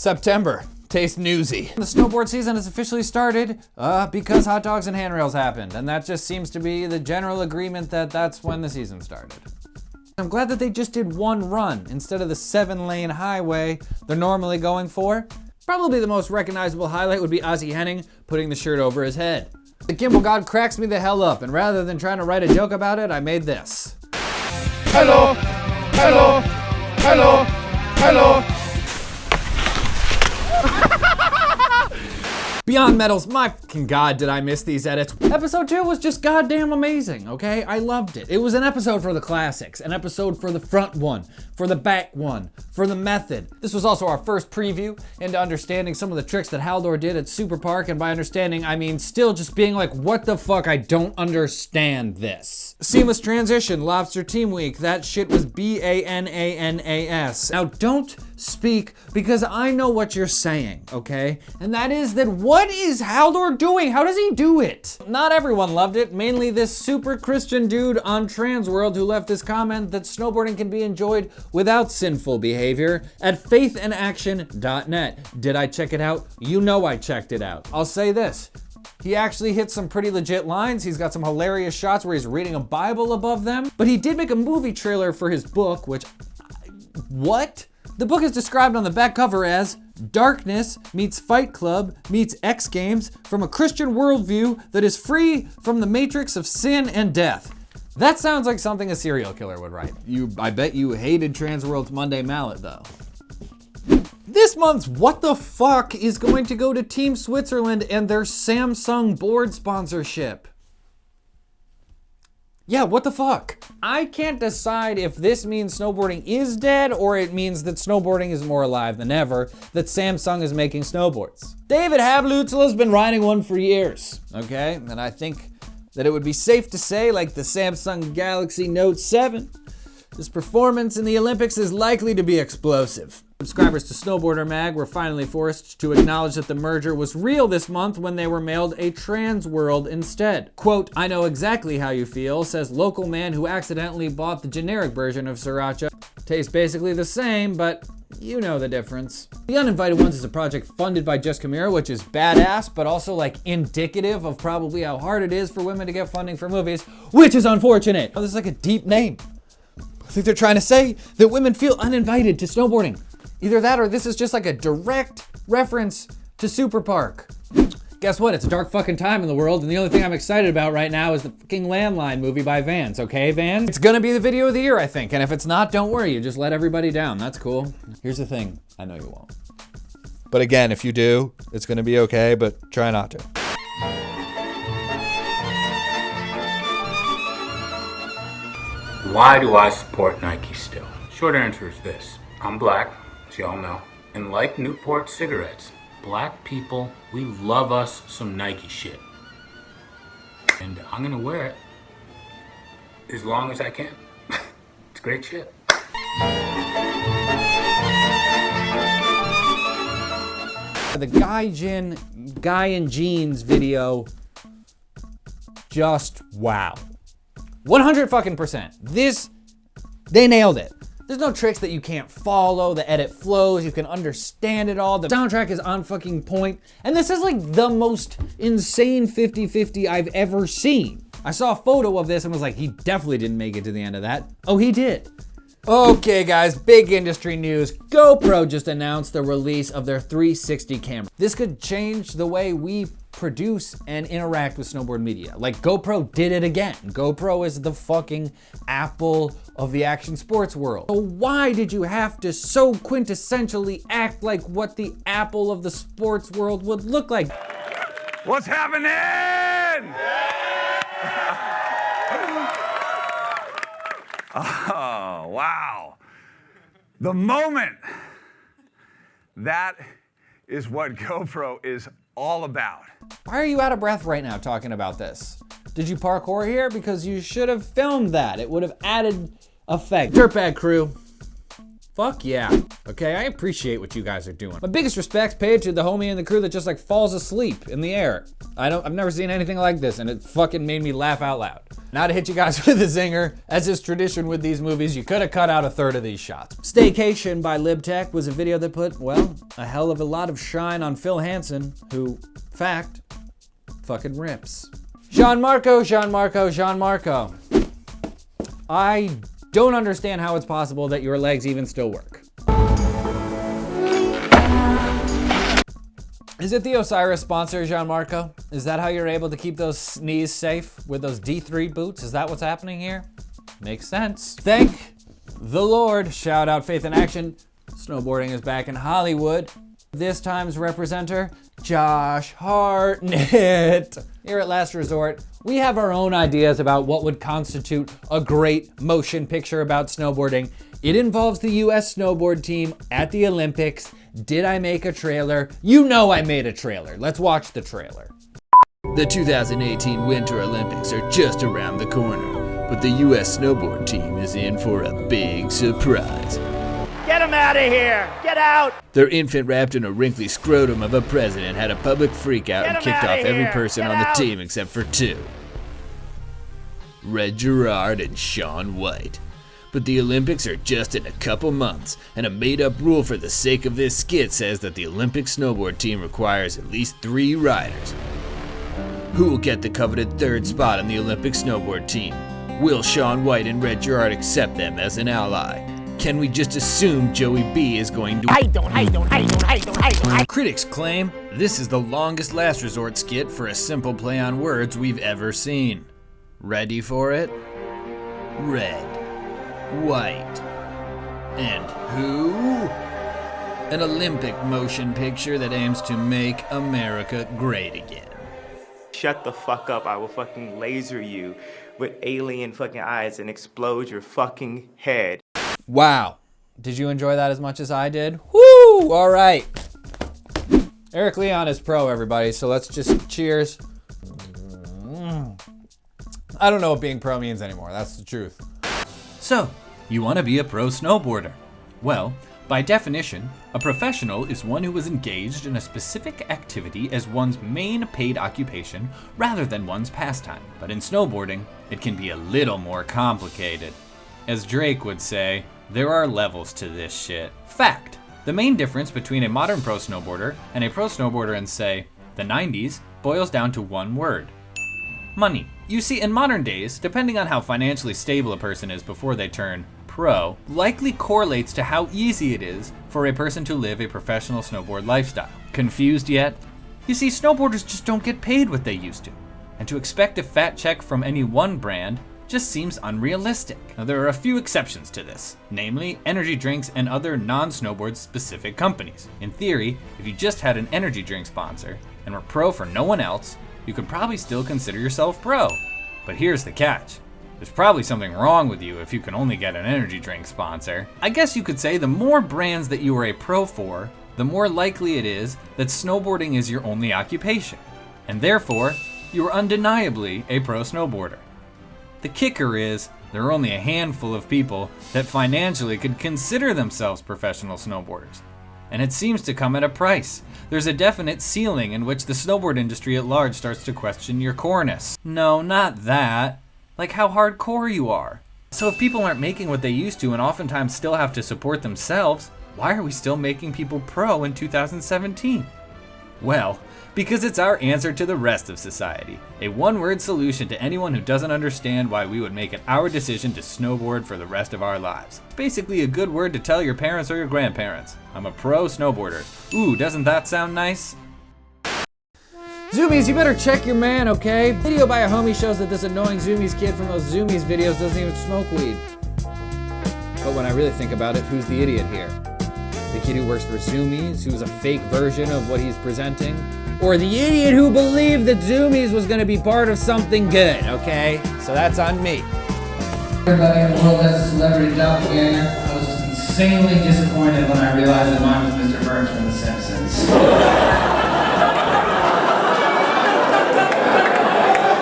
September. Taste newsy. The snowboard season has officially started because hot dogs and handrails happened, and that just seems to be the general agreement that that's when the season started. I'm glad that they just did one run instead of the 7-lane highway they're normally going for. Probably the most recognizable highlight would be Ozzie Henning putting the shirt over his head. The gimbal god cracks me the hell up, and rather than trying to write a joke about it, I made this. Hello, hello, hello, hello. Beyond Metals, my fucking god, did I miss these edits. Episode 2 was just goddamn amazing, okay? I loved it. It was an episode for the classics, an episode for the front one, for the back one, for the method. This was also our first preview into understanding some of the tricks that Haldor did at Super Park, and by understanding, I mean still just being like, what the fuck, I don't understand this. Seamless transition, Lobster Team Week, that shit was BANANAS. Now don't speak because I know what you're saying, okay? And that is that what is Haldor doing? How does he do it? Not everyone loved it, mainly this super Christian dude on Transworld who left this comment that snowboarding can be enjoyed without sinful behavior at faithandaction.net. Did I check it out? You know I checked it out. I'll say this. He actually hit some pretty legit lines. He's got some hilarious shots where he's reading a Bible above them. But he did make a movie trailer for his book, which, what? The book is described on the back cover as Darkness meets Fight Club meets X Games from a Christian worldview that is free from the matrix of sin and death. That sounds like something a serial killer would write. I bet you hated Transworld's Monday Mallet though. This month's What the Fuck is going to go to Team Switzerland and their Samsung board sponsorship. Yeah, what the fuck? I can't decide if this means snowboarding is dead or it means that snowboarding is more alive than ever, that Samsung is making snowboards. David Hablutzel's been riding one for years, okay? And I think that it would be safe to say, like the Samsung Galaxy Note 7, this performance in the Olympics is likely to be explosive. Subscribers to Snowboarder Mag were finally forced to acknowledge that the merger was real this month when they were mailed a Transworld instead. Quote, I know exactly how you feel, says local man who accidentally bought the generic version of Sriracha. Tastes basically the same, but you know the difference. The Uninvited Ones is a project funded by Just Camera, which is badass, but also like indicative of probably how hard it is for women to get funding for movies, which is unfortunate. Oh, this is like a deep name. I think they're trying to say that women feel uninvited to snowboarding. Either that or this is just like a direct reference to Super Park. Guess what? It's a dark fucking time in the world, and the only thing I'm excited about right now is the fucking Landline movie by Vans, okay, Vans? It's gonna be the video of the year, I think, and if it's not, don't worry, you just let everybody down. That's cool. Here's the thing, I know you won't. But again, if you do, it's gonna be okay, but try not to. Why do I support Nike still? Short answer is this. I'm black, as y'all know, and like Newport cigarettes, black people, we love us some Nike shit. And I'm gonna wear it as long as I can. It's great shit. The Guy in Jeans video, just wow. 100%. They nailed it. There's no tricks that you can't follow, the edit flows, you can understand it all, the soundtrack is on fucking point, and this is like the most insane 50-50 I've ever seen. I saw a photo of this and was like, he definitely didn't make it to the end of that. Oh, he did. Okay guys, big industry news. GoPro just announced the release of their 360 camera. This could change the way we produce and interact with snowboard media. Like GoPro did it again. GoPro is the fucking Apple of the action sports world. So why did you have to so quintessentially act like what the Apple of the sports world would look like? What's happening? Oh, wow. The moment. That is what GoPro is all about. Why are you out of breath right now talking about this? Did you parkour here? Because you should have filmed that. It would have added effect. Dirtbag crew. Fuck yeah. okay? I appreciate what you guys are doing. My biggest respect's paid to the homie in the crew that just like falls asleep in the air. I've never seen anything like this, and it fucking made me laugh out loud. Now to hit you guys with a zinger, as is tradition with these movies, you could have cut out a third of these shots. Staycation by LibTech was a video that put, well, a hell of a lot of shine on Phil Hansen, who, fact, fucking rips. Gianmarco. I don't understand how it's possible that your legs even still work. Is it the Osiris sponsor, Gianmarco? Is that how you're able to keep those knees safe with those D3 boots? Is that what's happening here? Makes sense. Thank the Lord. Shout out Faith in Action. Snowboarding is back in Hollywood. This time's representer, Josh Hartnett. Here at Last Resort, we have our own ideas about what would constitute a great motion picture about snowboarding. It involves the US snowboard team at the Olympics. Did I make a trailer? You know I made a trailer. Let's watch the trailer. The 2018 Winter Olympics are just around the corner, but the US snowboard team is in for a big surprise. Get him out of here! Get out! Their infant wrapped in a wrinkly scrotum of a president had a public freakout and kicked off every person on the team except for two. Red Gerard and Shaun White. But the Olympics are just in a couple months, and a made-up rule for the sake of this skit says that the Olympic snowboard team requires at least 3 riders. Who will get the coveted 3rd spot on the Olympic snowboard team? Will Shaun White and Red Gerard accept them as an ally? Can we just assume Joey B is going to— I don't. Critics claim this is the longest Last Resort skit for a simple play on words we've ever seen. Ready for it? Red, white, and who? An Olympic motion picture that aims to make America great again. Shut the fuck up, I will fucking laser you with alien fucking eyes and explode your fucking head. Wow. Did you enjoy that as much as I did? Woo! All right. Eric Leon is pro, everybody, so let's just cheers. I don't know what being pro means anymore. That's the truth. So, you want to be a pro snowboarder? Well, by definition, a professional is one who is engaged in a specific activity as one's main paid occupation rather than one's pastime. But in snowboarding, it can be a little more complicated. As Drake would say, there are levels to this shit. Fact. The main difference between a modern pro snowboarder and a pro snowboarder in, say, the 90s boils down to one word. Money. You see, in modern days, depending on how financially stable a person is before they turn pro, likely correlates to how easy it is for a person to live a professional snowboard lifestyle. Confused yet? You see, snowboarders just don't get paid what they used to, and to expect a fat check from any one brand just seems unrealistic. Now, there are a few exceptions to this, namely energy drinks and other non-snowboard specific companies. In theory, if you just had an energy drink sponsor and were pro for no one else, you could probably still consider yourself pro. But here's the catch. There's probably something wrong with you if you can only get an energy drink sponsor. I guess you could say the more brands that you are a pro for, the more likely it is that snowboarding is your only occupation, and therefore, you are undeniably a pro snowboarder. The kicker is, there are only a handful of people that financially could consider themselves professional snowboarders. And it seems to come at a price. There's a definite ceiling in which the snowboard industry at large starts to question your coreness. No, not that. Like how hardcore you are. So if people aren't making what they used to and oftentimes still have to support themselves, why are we still making people pro in 2017? Well, because it's our answer to the rest of society. A one-word solution to anyone who doesn't understand why we would make it our decision to snowboard for the rest of our lives. It's basically a good word to tell your parents or your grandparents. I'm a pro snowboarder. Ooh, doesn't that sound nice? Zoomies, you better check your man, okay? Video by a homie shows that this annoying Zoomies kid from those Zoomies videos doesn't even smoke weed. But when I really think about it, who's the idiot here? The kid who works for Zoomies, who's a fake version of what he's presenting? Or the idiot who believed that Zoomies was gonna be part of something good, okay? So that's on me. Everybody in the world has a celebrity doppelganger. I was just insanely disappointed when I realized that mine was Mr. Burns from The Simpsons.